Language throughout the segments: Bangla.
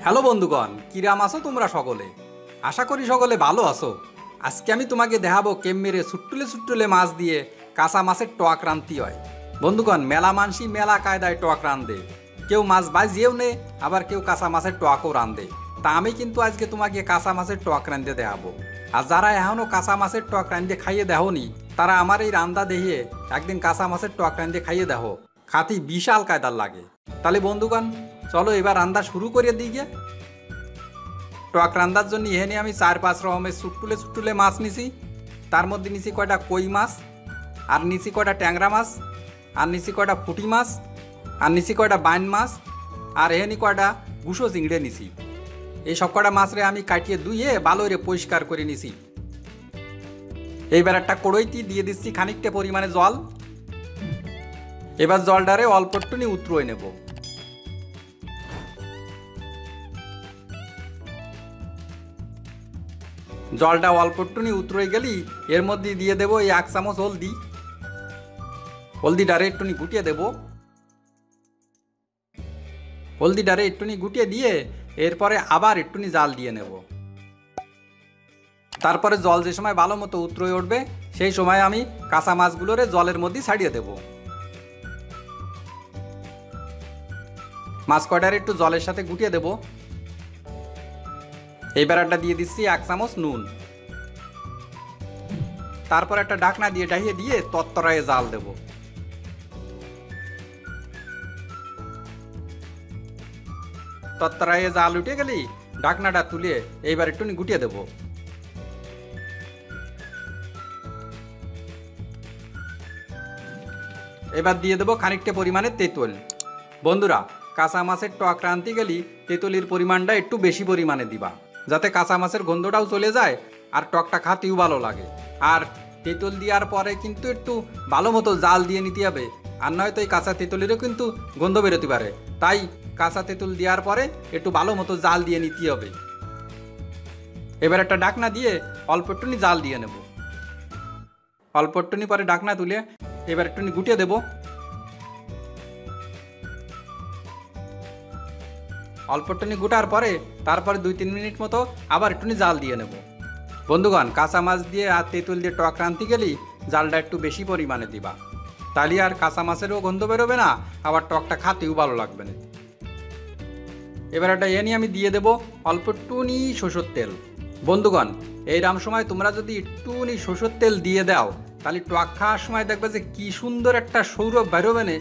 হ্যালো বন্ধুগণ, কিরাম আছো তোমরা সকলে? আশা করি সকলে ভালো আছো। আজকে আমি তোমাকে দেখাবো কেমমেরে সুট্টুলে সুট্টুলে মাছ দিয়ে কাঁচা মাছের টক রান্তি হয়। বন্ধুগণ, মেলা মানসি মেলা কায়দায় টক রান্ধে। কেউ মাছ ভাজিয়েও নে, আবার কেউ কাঁচা মাছের টকও রান্ধে। তা আমি কিন্তু আজকে তোমাকে কাঁচা মাছের টক রান্ধতে দেখাবো। আর যারা এখনও কাঁচা মাছের টক রান্ধে খাইয়ে দেহনি, তারা আমার এই রান্দা দেখিয়ে একদিন কাঁচা মাছের টক রান্ধে খাইয়ে দেখো, খাতি বিশাল কায়দার লাগে। তাহলে বন্ধুগণ, চলো এবার রান্না শুরু করে দিই গে। টক রান্নার জন্য এখানে আমি 4-5 রকমের সুট্টুলে সুট্টুলে মাছ নিছি। তার মধ্যে নিছি কয়টা কই মাছ, আর নিছি কয়টা ট্যাংরা মাছ, আর নিছি কয়টা পুঁটি মাছ, আর নিছি কয়টা বাইন মাছ, আর এখানে কয়টা গুঁসো চিংড়ে নিছি। এই সব কয়টা মাছরে আমি কাটিয়ে ধুয়ে ভালো করে পরিষ্কার করে নিছি। এইবার একটা কড়াইতে দিয়ে দিচ্ছি খানিকটা পরিমাণে জল। এবার জলটারে অল্প একটুনি উতরোয় নেব। জলটা অল্প একটুনি উতরে গেলি এর মধ্যে দিয়ে দেবো এই 1 চামচ হলদি। হলদিটারে একটুনি গুটিয়ে দেব। হলদিটারে একটুনি গুটিয়ে দিয়ে এরপরে আবার একটুনি জাল দিয়ে নেব। তারপরে জল যে সময় ভালো মতো উতরে উঠবে সেই সময় আমি কাঁচা মাছগুলোরে জলের মধ্যে ছাড়িয়ে দেব। মাছ কয়টারে একটু জলের সাথে গুটিয়ে দেব। এইবার একটা দিয়ে দিচ্ছি 1 চামচ নুন। তারপর একটা ঢাকনা দিয়ে ঢাকিয়ে দিয়ে তত্তরায়ে জাল দেব। তত্তরায়ে জাল উঠে গেলি ঢাকনাটা তুলে এইবার একটু গুটিয়ে দেব। এবার দিয়ে দেবো খানিকটা পরিমাণে তেঁতুল। বন্ধুরা, কাঁচা মাছের টক রাঁধতে গেলি তেঁতুলির পরিমাণটা একটু বেশি পরিমাণে দিবা, যাতে কাঁচা মাছের গন্ধটাও চলে যায় আর টকটা খাতেও ভালো লাগে। আর তেঁতুল দেওয়ার পরে কিন্তু একটু ভালো মতো জাল দিয়ে নিতে হবে, আর নয়তো এই কাঁচা তেঁতুলেরও কিন্তু গন্ধ বেরোতে পারে। তাই কাঁচা তেঁতুল দেওয়ার পরে একটু ভালো মতো জাল দিয়ে নিতে হবে। এবার একটা ঢাকনা দিয়ে অল্প একটুনি জাল দিয়ে নেব। অল্প একটুনি পরে ঢাকনা তুলে এবার একটুনি গুটিয়ে দেব। অল্প একটুনি গুটার পরে তারপরে 2-3 মিনিট মতো আবার একটুনি জাল দিয়ে নেব। বন্ধুগণ, কাঁচা মাছ দিয়ে আর তেঁতুল দিয়ে টক রাঁধতে গেলেই জালটা একটু বেশি পরিমাণে দিবা, তাহলে আর কাঁচা মাছেরও গন্ধ বেরোবে না, আবার টকটা খাতেও ভালো লাগবে না। এবার একটা নিয়ে আমি দিয়ে দেব অল্প একটুনি সরষের তেল। বন্ধুগণ, এইরকম সময় তোমরা যদি একটুনি সরষের তেল দিয়ে দাও তাহলে টক খাওয়ার সময় দেখবে যে কি সুন্দর একটা সৌরভ বেরোবে না,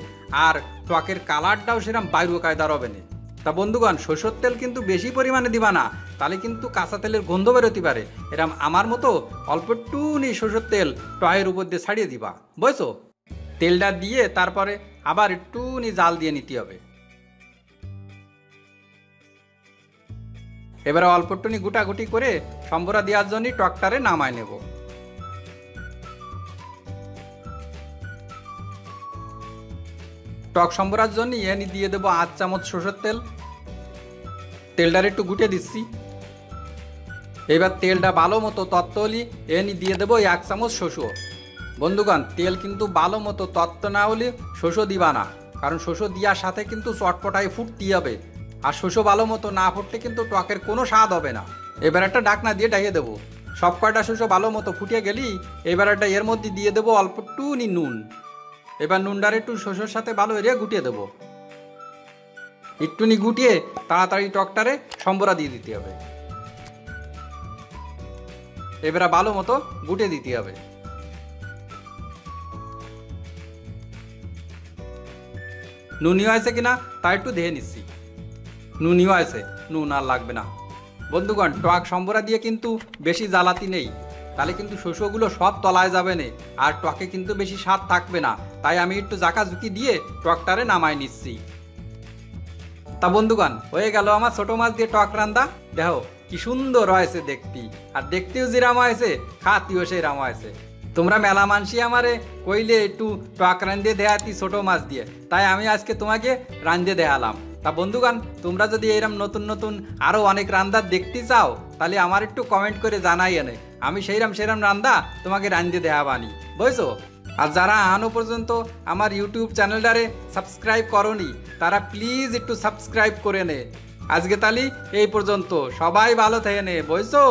আর টকের কালারটাও সেরকম বাইরো কায়দার হবে না। তা বন্ধুগণ, সরষের তেল কিন্তু বেশি পরিমাণে দিবা না, তাহলে কিন্তু কাঁচা তেলের গন্ধ বেরোতে পারে। এরম আমার মতো অল্প একটুনি সরষের তেল টয়ের উপর দিয়ে ছাড়িয়ে দিবা, বুঝছো? তেলটা দিয়ে তারপরে আবার একটুনি জাল দিয়ে নিতে হবে। এবারে অল্প একটুনি গুটাগুটি করে সম্বরা দেওয়ার জন্য টকটারে নামায় নেব। টক সম্বরার জন্য এনে দিয়ে দেবো 8 চামচ সরষের তেল। তেলটার একটু গুটিয়ে দিচ্ছি। এবার তেলটা ভালো মতো তত্ত্ব হলি এনে দিয়ে দেবো 1 চামচ শসো। বন্ধুগণ, তেল কিন্তু ভালো মতো তত্ত্ব না হলে শসো দিবা না, কারণ শসো দেওয়ার সাথে কিন্তু চটপটায় ফুটতে হবে, আর শসো ভালো মতো না ফুটলে কিন্তু টকের কোনো স্বাদ হবে না। এবার একটা ঢাকনা দিয়ে ঢাকিয়ে দেবো। সব কয়টা শসো ভালো মতো ফুটিয়ে গেলি এবার একটা এর মধ্যে দিয়ে দেবো অল্প একটুনি নুন। এবার নুনটার একটু শসোর সাথে ভালো এরিয়া গুটিয়ে দেবো। একটুনি গুটিয়ে তাড়াতাড়ি টকটারে সম্বরা দিয়ে দিতে হবে। এবারে ভালো মতো গুটিয়ে দিতে হবে। নুনিও আছে কিনা তা একটু দেখে নিচ্ছি। নুনিও আছে, নুন আর লাগবে না। বন্ধুগণ, টক সম্বরা দিয়ে কিন্তু বেশি জ্বালাতি নেই, তাহলে কিন্তু শস্যগুলো সব তলায় যাবে না, আর টকে কিন্তু বেশি স্বাদ থাকবে না। তাই আমি একটু জাকাজুকি দিয়ে টকটারে নামাই নিচ্ছি। তা বন্ধুগণ, হয়ে গেল আমার ছোট মাছ দিয়ে টক রান্দা। দেখো কি সুন্দর হয়েছে দেখতে, আর দেখতেও যেরাম হয়েছে খাতিও সেরাম হয়েছে। তোমরা মেলা মানসি আমারে কইলে একটু টক রান্ধে দেখাতি ছোট মাছ দিয়ে, তাই আমি আজকে তোমাকে রান্ধে দেখালাম। তা বন্ধুগণ, তোমরা যদি এরম নতুন নতুন আরও অনেক রান্না দেখতে চাও তাহলে আমার একটু কমেন্ট করে জানাই এনে, আমি সেইরাম রান্দা তোমাকে রান্ধে দেখাবানি, বুঝছো? আর যারা এখনো পর্যন্ত আমার ইউটিউব চ্যানেলটারে সাবস্ক্রাইব করনি তারা প্লিজ একটু সাবস্ক্রাইব করে নে। আজকে তালি এই পর্যন্ত, সবাই ভালো থেকে নে, বুঝছো?